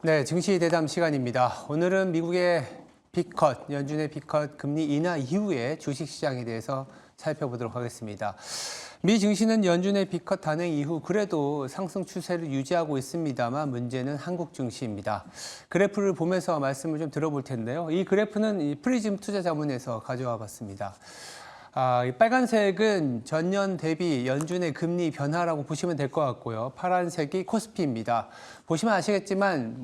네, 증시 대담 시간입니다. 오늘은 미국의 빅컷, 연준의 빅컷 금리 인하 이후의 주식시장에 대해서 살펴보도록 하겠습니다. 미 증시는 연준의 빅컷 단행 이후 그래도 상승 추세를 유지하고 있습니다만 문제는 한국 증시입니다. 그래프를 보면서 말씀을 좀 들어볼 텐데요. 이 그래프는 이 프리즘 투자자문에서 가져와 봤습니다. 이 빨간색은 전년 대비 연준의 금리 변화라고 보시면 될 것 같고요. 파란색이 코스피입니다. 보시면 아시겠지만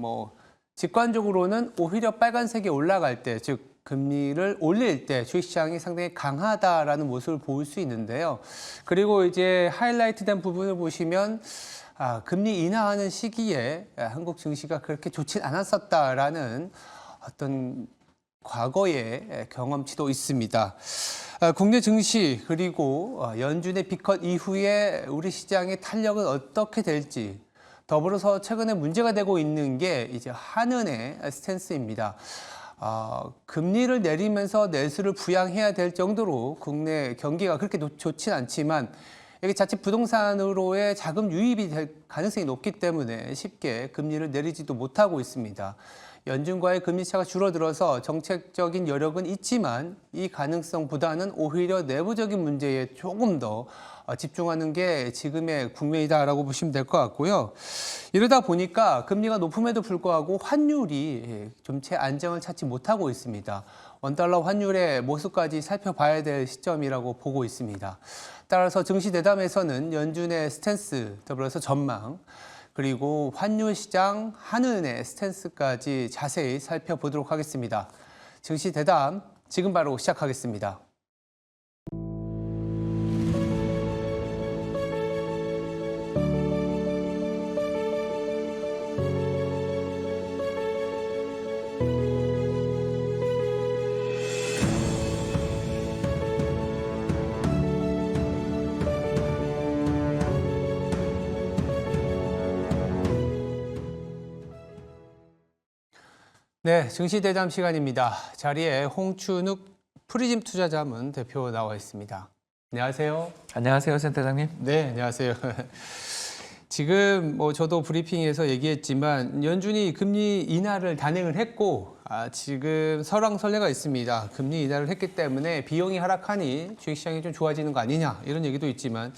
직관적으로는 오히려 빨간색이 올라갈 때, 즉 금리를 올릴 때 주식시장이 상당히 강하다라는 모습을 볼 수 있는데요. 그리고 이제 하이라이트된 부분을 보시면 금리 인하하는 시기에 한국 증시가 그렇게 좋진 않았었다라는 어떤 과거의 경험치도 있습니다. 국내 증시 그리고 연준의 빅컷 이후에 우리 시장의 탄력은 어떻게 될지, 더불어서 최근에 문제가 되고 있는 게 이제 한은의 스탠스입니다. 금리를 내리면서 내수를 부양해야 될 정도로 국내 경기가 그렇게 좋진 않지만 이게 자칫 부동산으로의 자금 유입이 될 가능성이 높기 때문에 쉽게 금리를 내리지도 못하고 있습니다. 연준과의 금리 차가 줄어들어서 정책적인 여력은 있지만 이 가능성보다는 오히려 내부적인 문제에 조금 더 집중하는 게 지금의 국면이다라고 보시면 될 것 같고요. 이러다 보니까 금리가 높음에도 불구하고 환율이 좀 채 안정을 찾지 못하고 있습니다. 원달러 환율의 모습까지 살펴봐야 될 시점이라고 보고 있습니다. 따라서 증시 대담에서는 연준의 스탠스, 더불어서 전망, 그리고 환율 시장, 한은의 스탠스까지 자세히 살펴보도록 하겠습니다. 증시 대담 지금 바로 시작하겠습니다. 네, 증시 대담 시간입니다. 자리에 홍춘욱 프리즘 투자자문 대표 나와 있습니다. 안녕하세요. 안녕하세요, 센터장님. 네, 안녕하세요. 지금 저도 브리핑에서 얘기했지만 연준이 금리 인하를 단행을 했고 지금 설왕설래가 있습니다. 금리 인하를 했기 때문에 비용이 하락하니 주식시장이 좀 좋아지는 거 아니냐 이런 얘기도 있지만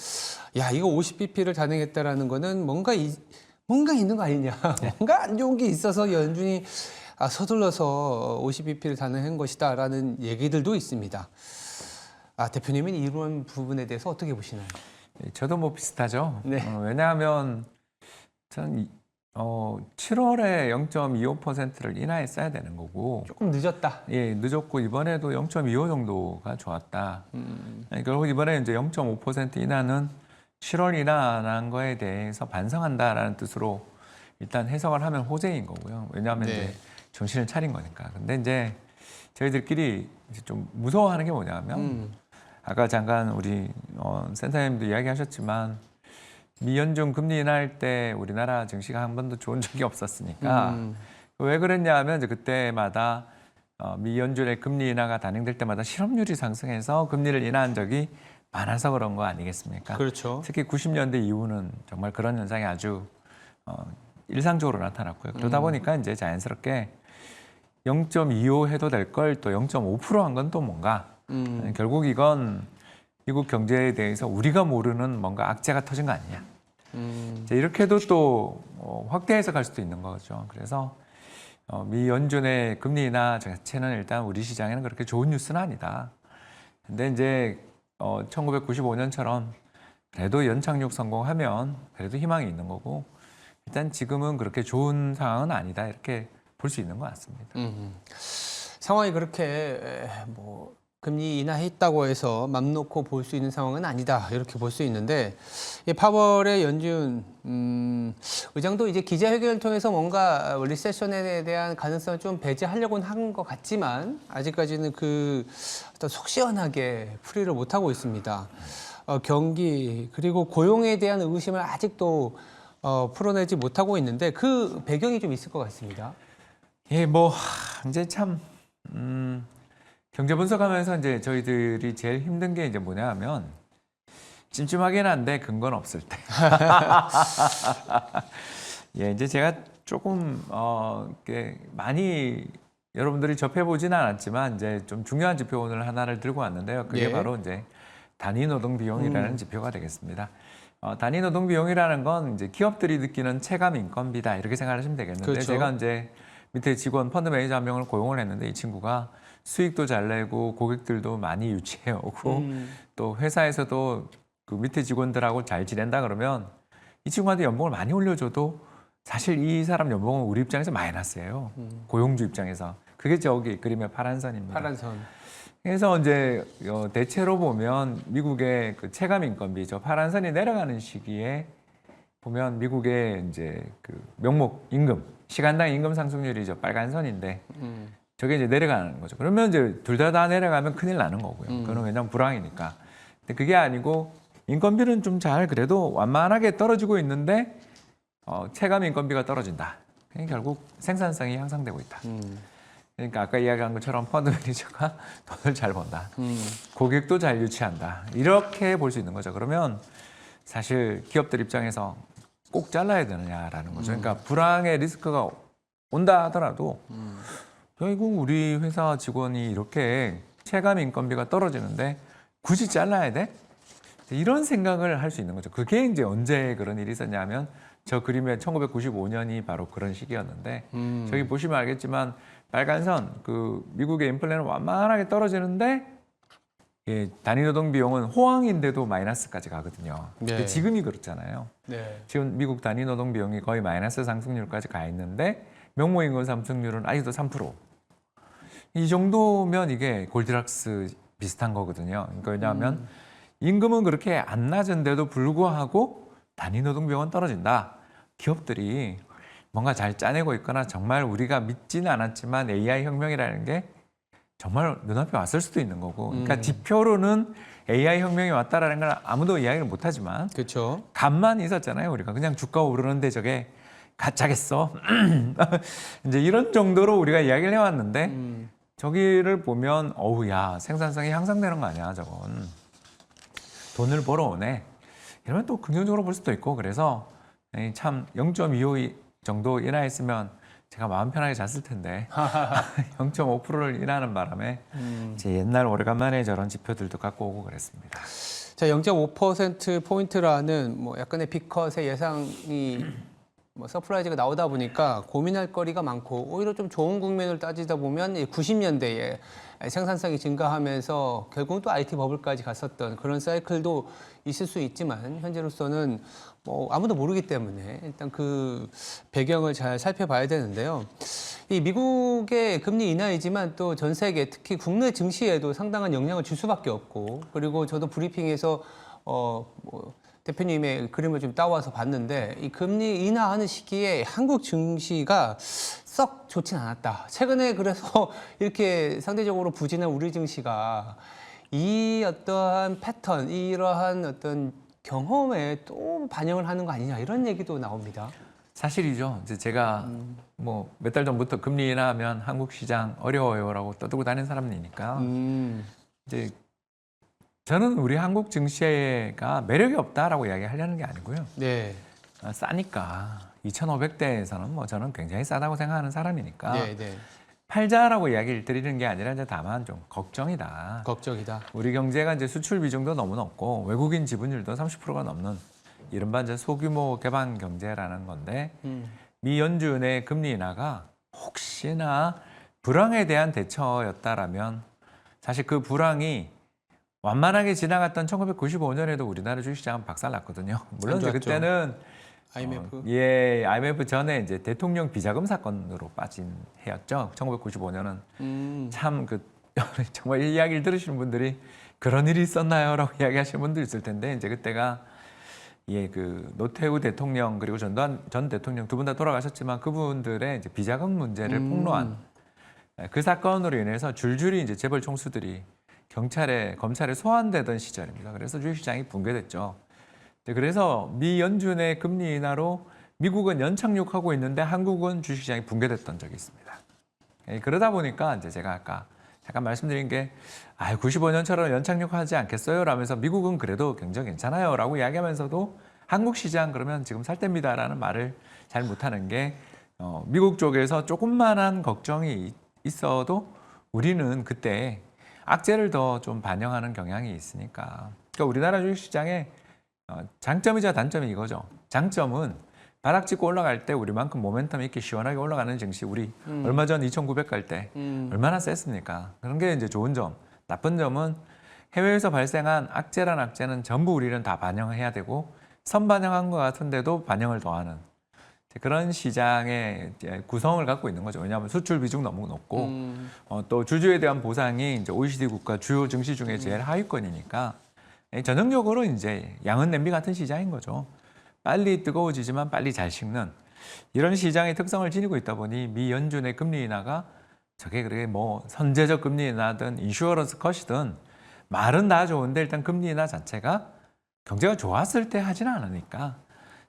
이거 50bp를 단행했다라는 거는 뭔가 있는 거 아니냐. 뭔가 안 좋은 게 있어서 연준이 서둘러서 50bp를 단행한 것이다라는 얘기들도 있습니다. 대표님은 이런 부분에 대해서 어떻게 보시나요? 저도 비슷하죠. 네. 왜냐하면 전 7월에 0.25%를 인하했어야 되는 거고 조금 늦었다. 예, 늦었고 이번에도 0.25 정도가 좋았다. 결국 이번에 이제 0.5% 인하는 7월 인하한 거에 대해서 반성한다라는 뜻으로 일단 해석을 하면 호재인 거고요. 왜냐하면 이제 정신을 차린 거니까. 근데 이제 저희들끼리 이제 좀 무서워하는 게 뭐냐면 아까 잠깐 우리 센터님도 이야기하셨지만 미 연준 금리 인하할 때 우리나라 증시가 한 번도 좋은 적이 없었으니까 왜 그랬냐 하면 이제 그때마다 미 연준의 금리 인하가 단행될 때마다 실업률이 상승해서 금리를 인하한 적이 많아서 그런 거 아니겠습니까? 그렇죠. 특히 90년대 이후는 정말 그런 현상이 아주 일상적으로 나타났고요. 그러다 보니까 이제 자연스럽게 0.25 해도 될 걸 또 0.5% 한 건 또 뭔가 결국 이건 미국 경제에 대해서 우리가 모르는 뭔가 악재가 터진 거 아니냐. 이렇게도 또 확대해서 갈 수도 있는 거죠. 그래서 미 연준의 금리 인하 자체는 일단 우리 시장에는 그렇게 좋은 뉴스는 아니다. 근데 이제 1995년처럼 그래도 연착륙 성공하면 그래도 희망이 있는 거고 일단 지금은 그렇게 좋은 상황은 아니다. 이렇게 볼 수 있는 것 같습니다. 상황이 그렇게 금리 인하했다고 해서 맘 놓고 볼 수 있는 상황은 아니다. 이렇게 볼 수 있는데 파월의 연준 의장도 이제 기자회견을 통해서 뭔가 리세션에 대한 가능성을 좀 배제하려고는 한 것 같지만 아직까지는 어떤 속 시원하게 풀이를 못 하고 있습니다. 경기 그리고 고용에 대한 의구심을 아직도 풀어내지 못하고 있는데 그 배경이 좀 있을 것 같습니다. 예, 이제 참 경제 분석하면서 이제 저희들이 제일 힘든 게 이제 뭐냐 하면 찜찜하긴 한데 근거는 없을 때. 예, 이제 제가 조금 이렇게 많이 여러분들이 접해보지는 않았지만 이제 좀 중요한 지표 오늘 하나를 들고 왔는데요. 그게 예. 바로 이제 단위 노동 비용이라는 지표가 되겠습니다. 단위 노동 비용이라는 건 이제 기업들이 느끼는 체감 인건비다 이렇게 생각하시면 되겠는데 그렇죠. 제가 이제 밑에 직원 펀드 매니저 한 명을 고용을 했는데 이 친구가 수익도 잘 내고 고객들도 많이 유치해 오고 또 회사에서도 그 밑에 직원들하고 잘 지낸다 그러면 이 친구한테 연봉을 많이 올려줘도 사실 이 사람 연봉은 우리 입장에서 마이너스예요. 고용주 입장에서. 그게 저기 그림의 파란 선입니다. 파란 선. 그래서 이제 대체로 보면 미국의 그 체감 인건비, 저 파란 선이 내려가는 시기에 보면 미국의 이제 그 명목 임금, 시간당 임금 상승률이 저 빨간 선인데 저게 이제 내려가는 거죠. 그러면 이제 둘 다 내려가면 큰일 나는 거고요. 그건 왜냐면 불황이니까. 근데 그게 아니고 인건비는 좀 잘 그래도 완만하게 떨어지고 있는데 체감 인건비가 떨어진다. 그러니까 결국 생산성이 향상되고 있다. 그러니까 아까 이야기한 것처럼 펀드 매니저가 돈을 잘 번다. 고객도 잘 유치한다. 이렇게 볼 수 있는 거죠. 그러면 사실 기업들 입장에서 꼭 잘라야 되느냐라는 거죠. 그러니까 불황의 리스크가 온다 하더라도 결국 우리 회사 직원이 이렇게 체감 인건비가 떨어지는데 굳이 잘라야 돼? 이런 생각을 할 수 있는 거죠. 그게 이제 언제 그런 일이 있었냐면 저 그림의 1995년이 바로 그런 시기였는데 저기 보시면 알겠지만 빨간 선, 그 미국의 인플레는 완만하게 떨어지는데 예, 단위 노동 비용은 호황인데도 마이너스까지 가거든요. 네. 지금이 그렇잖아요. 네. 지금 미국 단위 노동 비용이 거의 마이너스 상승률까지 가 있는데 명목임금 상승률은 아직도 3%. 이 정도면 이게 골디락스 비슷한 거거든요. 그러니까 왜냐하면 임금은 그렇게 안 낮은데도 불구하고 단위 노동 비용은 떨어진다. 기업들이 뭔가 잘 짜내고 있거나 정말 우리가 믿지는 않았지만 AI 혁명이라는 게 정말 눈앞에 왔을 수도 있는 거고. 그러니까 지표로는 AI 혁명이 왔다라는 걸 아무도 이야기를 못하지만 그렇죠. 감만 있었잖아요. 우리가 그냥 주가 오르는데 저게 가짜겠어. 이제 이런 정도로 우리가 이야기를 해왔는데 저기를 보면 어우 야 생산성이 향상되는 거 아니야 저건. 돈을 벌어오네. 이러면 또 긍정적으로 볼 수도 있고 그래서 참 0.25 정도 인하했으면 제가 마음 편하게 잤을 텐데 0.5%를 인하하는 바람에 제 옛날 오래간만에 저런 지표들도 갖고 오고 그랬습니다. 자, 0.5%포인트라는 뭐 약간의 빅컷의 예상이 뭐 서프라이즈가 나오다 보니까 고민할 거리가 많고 오히려 좀 좋은 국면을 따지다 보면 90년대에 생산성이 증가하면서 결국은 또 IT 버블까지 갔었던 그런 사이클도 있을 수 있지만 현재로서는 뭐 아무도 모르기 때문에 일단 그 배경을 잘 살펴봐야 되는데요. 이 미국의 금리 인하이지만 또 전 세계 특히 국내 증시에도 상당한 영향을 줄 수밖에 없고 그리고 저도 브리핑에서 뭐 대표님의 그림을 좀 따와서 봤는데 이 금리 인하하는 시기에 한국 증시가 썩 좋진 않았다. 최근에 그래서 이렇게 상대적으로 부진한 우리 증시가 이 어떠한 패턴, 이러한 어떤 경험에 또 반영을 하는 거 아니냐 이런 얘기도 나옵니다. 사실이죠. 이제 제가 뭐 몇 달 전부터 금리 인하하면 한국 시장 어려워요라고 떠들고 다니는 사람이니까 이제 저는 우리 한국 증시가 매력이 없다라고 이야기하려는 게 아니고요. 네. 싸니까 2,500대에서는 뭐 저는 굉장히 싸다고 생각하는 사람이니까 네, 네. 팔자라고 이야기를 드리는 게 아니라 이제 다만 좀 걱정이다. 걱정이다. 우리 경제가 이제 수출 비중도 너무 높고 외국인 지분율도 30%가 넘는 이른바 이제 소규모 개방 경제라는 건데 미 연준의 금리 인하가 혹시나 불황에 대한 대처였다라면 사실 그 불황이 완만하게 지나갔던 1995년에도 우리나라 주식시장은 박살났거든요. 물론 이제 그때는 IMF. IMF 전에 이제 대통령 비자금 사건으로 빠진 해였죠. 1995년은 참 그 정말 이 이야기를 들으시는 분들이 그런 일이 있었나요?라고 이야기하시는 분도 있을 텐데 이제 그때가 그 노태우 대통령 그리고 전 대통령 두 분 다 돌아가셨지만 그분들의 이제 비자금 문제를 폭로한 그 사건으로 인해서 줄줄이 이제 재벌 총수들이 검찰에 소환되던 시절입니다. 그래서 주식시장이 붕괴됐죠. 그래서 미 연준의 금리 인하로 미국은 연착륙하고 있는데 한국은 주식시장이 붕괴됐던 적이 있습니다. 그러다 보니까 이제 제가 아까 잠깐 말씀드린 게 95년처럼 연착륙하지 않겠어요? 라면서 미국은 그래도 굉장히 괜찮아요 라고 이야기하면서도 한국 시장 그러면 지금 살 때입니다 라는 말을 잘 못하는 게 미국 쪽에서 조금만한 걱정이 있어도 우리는 그때 악재를 더 좀 반영하는 경향이 있으니까. 그러니까 우리나라 주식시장의 장점이자 단점이 이거죠. 장점은 바닥 찍고 올라갈 때 우리만큼 모멘텀 있게 시원하게 올라가는 증시 우리 얼마 전 2,900 갈 때 얼마나 셌습니까? 그런 게 이제 좋은 점. 나쁜 점은 해외에서 발생한 악재는 전부 우리는 다 반영해야 되고 선반영한 것 같은데도 반영을 더하는 그런 시장의 구성을 갖고 있는 거죠. 왜냐하면 수출 비중 너무 높고 또 주주에 대한 보상이 이제 OECD 국가 주요 증시 중에 제일 하위권이니까 전형적으로 이제 양은 냄비 같은 시장인 거죠. 빨리 뜨거워지지만 빨리 잘 식는 이런 시장의 특성을 지니고 있다 보니 미 연준의 금리 인하가 저게 그렇게 뭐 선제적 금리 인하든 인슈어런스 컷이든 말은 다 좋은데 일단 금리 인하 자체가 경제가 좋았을 때 하지는 않으니까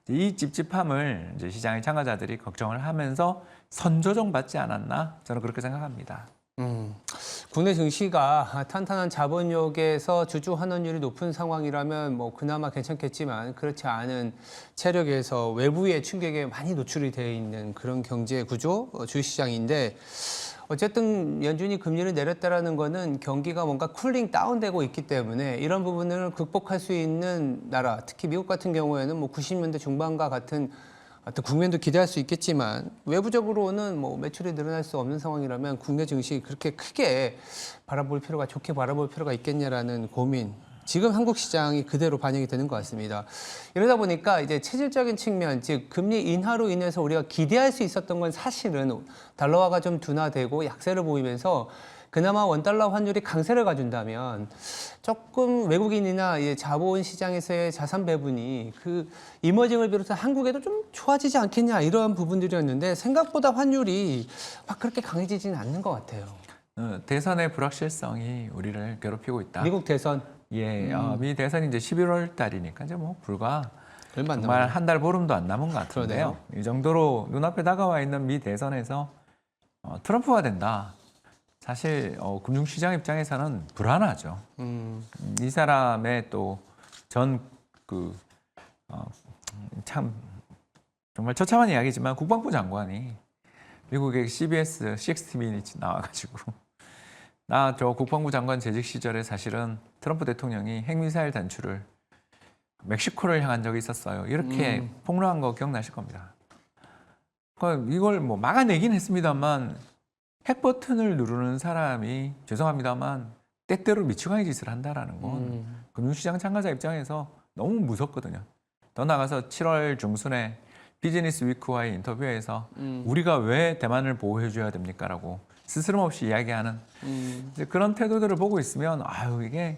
이 찝찝함을 이제 시장의 참가자들이 걱정을 하면서 선조정 받지 않았나 저는 그렇게 생각합니다. 국내 증시가 탄탄한 자본력에서 주주 환원율이 높은 상황이라면 뭐 그나마 괜찮겠지만 그렇지 않은 체력에서 외부의 충격에 많이 노출이 되어 있는 그런 경제 구조 주식시장인데 어쨌든 연준이 금리를 내렸다라는 거는 경기가 뭔가 쿨링 다운되고 있기 때문에 이런 부분을 극복할 수 있는 나라, 특히 미국 같은 경우에는 뭐 90년대 중반과 같은 어떤 국면도 기대할 수 있겠지만 외부적으로는 뭐 매출이 늘어날 수 없는 상황이라면 국내 증시 그렇게 크게 좋게 바라볼 필요가 있겠냐라는 고민. 지금 한국 시장이 그대로 반영이 되는 것 같습니다. 이러다 보니까 이제 체질적인 측면, 즉 금리 인하로 인해서 우리가 기대할 수 있었던 건 사실은 달러화가 좀 둔화되고 약세를 보이면서 그나마 원달러 환율이 강세를 가준다면 조금 외국인이나 자본 시장에서의 자산 배분이 그 이머징을 비롯해 한국에도 좀 좋아지지 않겠냐 이런 부분들이었는데 생각보다 환율이 막 그렇게 강해지지는 않는 것 같아요. 대선의 불확실성이 우리를 괴롭히고 있다. 미국 대선. 예, 미 대선이 이제 11월 달이니까 이제 뭐 불과 얼마 안 정말 남았네요. 한 달 보름도 안 남은 것 같은데요. 이 정도로 눈앞에 다가와 있는 미 대선에서 트럼프가 된다. 사실 금융시장 입장에서는 불안하죠. 이 사람의 또 전 참 정말 처참한 이야기지만 국방부 장관이 미국의 CBS 60 Minutes 나와가지고 나 저 국방부 장관 재직 시절에 사실은 트럼프 대통령이 핵미사일 단추를 멕시코를 향한 적이 있었어요. 이렇게 폭로한 거 기억나실 겁니다. 그러니까 이걸 뭐 막아내긴 했습니다만 핵 버튼을 누르는 사람이 죄송합니다만 때때로 미치광이 짓을 한다라는 건 금융시장 참가자 입장에서 너무 무섭거든요. 더 나가서 7월 중순에 비즈니스 위크와의 인터뷰에서 우리가 왜 대만을 보호해줘야 됩니까라고 스스럼없이 이야기하는 이제 그런 태도들을 보고 있으면 아유 이게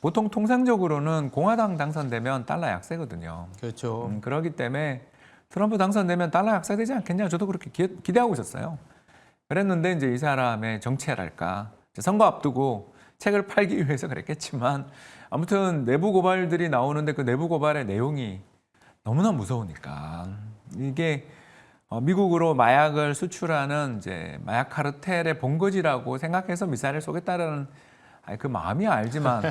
보통 통상적으로는 공화당 당선되면 달러 약세거든요. 그렇죠. 그렇기 때문에 트럼프 당선되면 달러 약세되지 않겠냐 저도 그렇게 기대하고 있었어요. 그랬는데 이제 이 사람의 정체랄까 선거 앞두고 책을 팔기 위해서 그랬겠지만 아무튼 내부 고발들이 나오는데 그 내부 고발의 내용이 너무나 무서우니까 이게 미국으로 마약을 수출하는 이제 마약 카르텔의 본거지라고 생각해서 미사일을 쏘겠다라는 그 마음이 알지만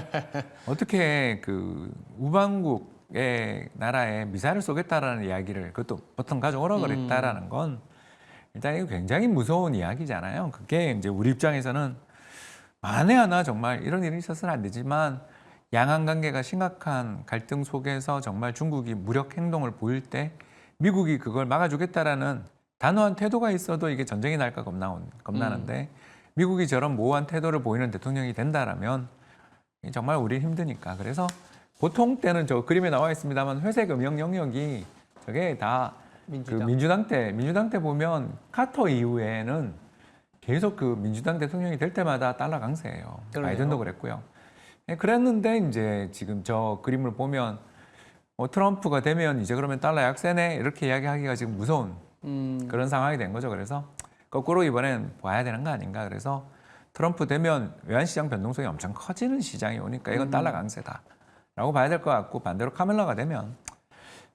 어떻게 그 우방국의 나라에 미사일을 쏘겠다라는 이야기를 그것도 보통 가져오라 그랬다라는 건 일단 이거 굉장히 무서운 이야기잖아요. 그게 이제 우리 입장에서는 만에 하나 정말 이런 일이 있어서는 안 되지만 양안 관계가 심각한 갈등 속에서 정말 중국이 무력 행동을 보일 때 미국이 그걸 막아주겠다라는 단호한 태도가 있어도 이게 전쟁이 날까 겁나는데 미국이 저런 모호한 태도를 보이는 대통령이 된다라면 정말 우리 힘드니까. 그래서 보통 때는 저 그림에 나와 있습니다만 회색 음영 영역이 저게 다 민주당 때 보면 카터 이후에는 계속 그 민주당 대통령이 될 때마다 달러 강세예요. 그러네요. 바이든도 그랬고요. 그랬는데 이제 지금 저 그림을 보면 트럼프가 되면 이제 그러면 달러 약세네 이렇게 이야기하기가 지금 무서운 그런 상황이 된 거죠. 그래서 거꾸로 이번엔 봐야 되는 거 아닌가. 그래서 트럼프 되면 외환시장 변동성이 엄청 커지는 시장이 오니까 이건 달러 강세다라고 봐야 될 것 같고 반대로 카멜라가 되면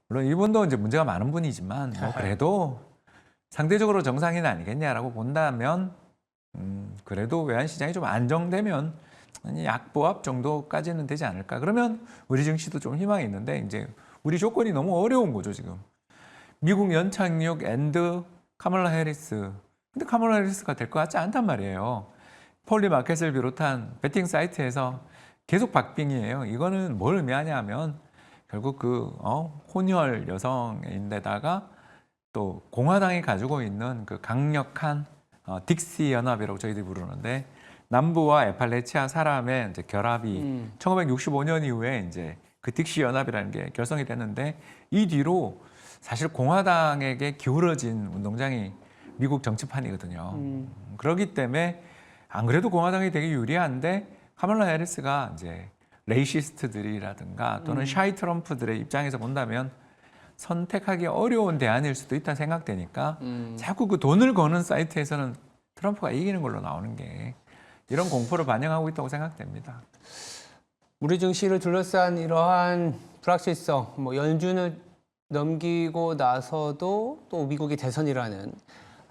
물론 이분도 이제 문제가 많은 분이지만 뭐 그래도 상대적으로 정상인 아니겠냐라고 본다면 그래도 외환시장이 좀 안정되면 약보합 정도까지는 되지 않을까. 그러면 우리 증시도 좀 희망이 있는데 이제 우리 조건이 너무 어려운 거죠 지금. 미국 연착륙 앤드 카멀라 해리스. 근데 카멀라 해리스가 될 것 같지 않단 말이에요. 폴리 마켓을 비롯한 베팅 사이트에서 계속 박빙이에요. 이거는 뭘 의미하냐 하면 결국 혼혈 여성인데다가 또 공화당이 가지고 있는 그 강력한 딕시 연합이라고 저희들이 부르는데 남부와 에팔레치아 사람의 이제 결합이 1965년 이후에 이제 그 딕시 연합이라는 게 결성이 됐는데 이 뒤로 사실 공화당에게 기울어진 운동장이 미국 정치판이거든요. 그렇기 때문에 안 그래도 공화당이 되게 유리한데 카멀라 해리스가 이제 레이시스트들이라든가 또는 샤이 트럼프들의 입장에서 본다면 선택하기 어려운 대안일 수도 있다 생각되니까 자꾸 그 돈을 거는 사이트에서는 트럼프가 이기는 걸로 나오는 게 이런 공포를 반영하고 있다고 생각됩니다. 우리 증시를 둘러싼 이러한 불확실성, 연준을 넘기고 나서도 또 미국의 대선이라는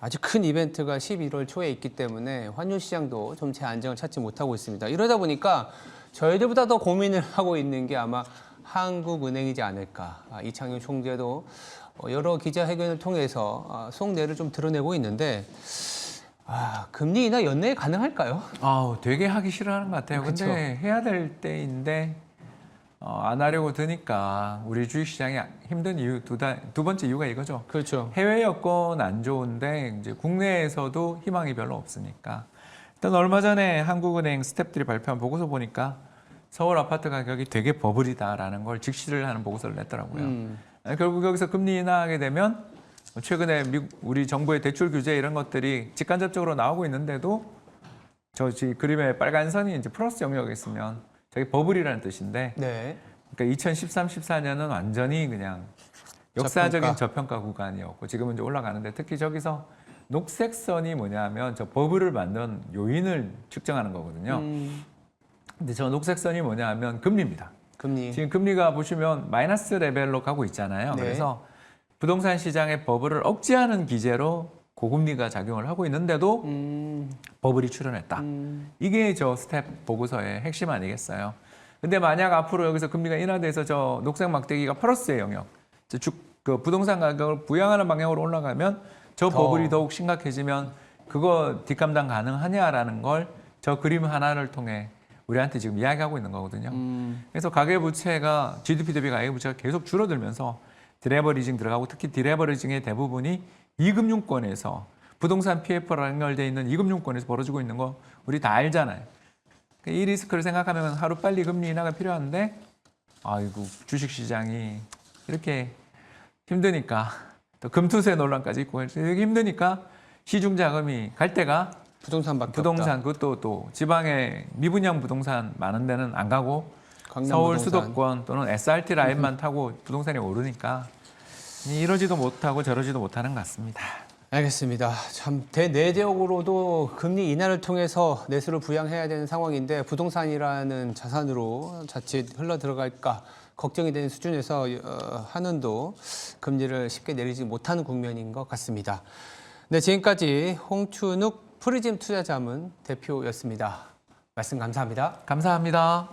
아주 큰 이벤트가 11월 초에 있기 때문에 환율 시장도 좀 제 안정을 찾지 못하고 있습니다. 이러다 보니까 저희들보다 더 고민을 하고 있는 게 아마 한국은행이지 않을까. 이창용 총재도 여러 기자회견을 통해서 속내를 좀 드러내고 있는데 금리 인하 연내에 가능할까요? 되게 하기 싫어하는 것 같아요. 그쵸? 근데 해야 될 때인데 안 하려고 드니까 우리 주식시장이 힘든 이유 두 번째 이유가 이거죠. 그렇죠. 해외 여건 안 좋은데 이제 국내에서도 희망이 별로 없으니까. 일단 얼마 전에 한국은행 스태프들이 발표한 보고서 보니까 서울 아파트 가격이 되게 버블이다라는 걸 직시를 하는 보고서를 냈더라고요. 결국 여기서 금리 인하하게 되면 최근에 우리 정부의 대출 규제 이런 것들이 직간접적으로 나오고 있는데도 저 그림의 빨간 선이 이제 플러스 영역에 있으면 저게 버블이라는 뜻인데, 네. 그러니까 2013, 14년은 완전히 그냥 역사적인 저평가 구간이었고 지금은 이제 올라가는데 특히 저기서 녹색 선이 뭐냐면 저 버블을 만든 요인을 측정하는 거거든요. 근데 저 녹색 선이 뭐냐면 금리입니다. 금리. 지금 금리가 보시면 마이너스 레벨로 가고 있잖아요. 네. 그래서 부동산 시장의 버블을 억제하는 기제로 고금리가 작용을 하고 있는데도 버블이 출현했다. 이게 저 스텝 보고서의 핵심 아니겠어요? 근데 만약 앞으로 여기서 금리가 인하돼서 저 녹색 막대기가 플러스의 영역, 그 부동산 가격을 부양하는 방향으로 올라가면 저 버블이 더욱 심각해지면 그거 뒷감당 가능하냐라는 걸 저 그림 하나를 통해 우리한테 지금 이야기하고 있는 거거든요. 그래서 가계부채가 GDP 대비 가계부채가 계속 줄어들면서 디레버리징 들어가고 특히 디레버리징의 대부분이 이금융권에서 부동산 PF로 연결되어 있는 이금융권에서 벌어지고 있는 거 우리 다 알잖아요. 이 리스크를 생각하면 하루빨리 금리 인하가 필요한데 아이고 주식시장이 이렇게 힘드니까 또 금투세 논란까지 있고 이렇게 힘드니까 시중자금이 갈 데가 부동산밖에 부동산 그것도 또 지방에 미분양 부동산 많은 데는 안 가고 서울 부동산. 수도권 또는 SRT 라인만 타고 부동산이 오르니까 이러지도 못하고 저러지도 못하는 것 같습니다. 알겠습니다. 참 대내적으로도 금리 인하를 통해서 내수를 부양해야 되는 상황인데 부동산이라는 자산으로 자칫 흘러 들어갈까 걱정이 되는 수준에서 한은도 금리를 쉽게 내리지 못하는 국면인 것 같습니다. 네, 지금까지 홍춘욱 프리즘 투자자문 대표였습니다. 말씀 감사합니다. 감사합니다.